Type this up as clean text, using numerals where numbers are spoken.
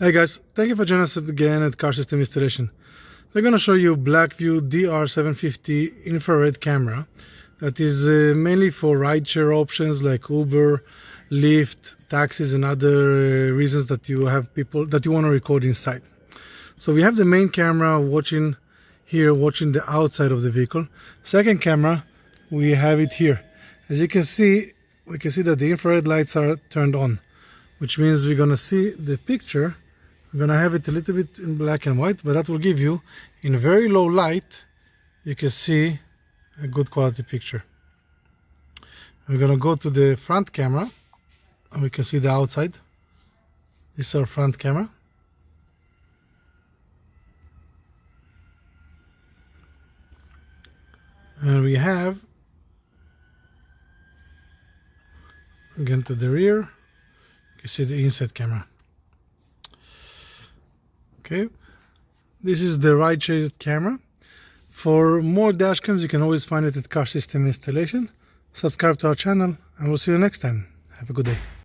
Hey guys, thank you for joining us again at Car System Installation. We're going to show you BlackVue DR750 infrared camera that is mainly for rideshare options like Uber, Lyft, taxis and other reasons that you have people that you want to record inside. So we have the main camera watching the outside of the vehicle. Second camera, we have it here. As you can see, we can see that the infrared lights are turned on, which means we're going to see the picture. We're going to have it a little bit in black and white, but that will give you, in very low light, you can see a good quality picture. We're going to go to the front camera, and we can see the outside. This is our front camera. And we have, again to the rear, you can see the inside camera. Okay, this is the rideshare camera. For more dash cams, you can always find it at Car System Installation. Subscribe to our channel, and we'll see you next time. Have a good day.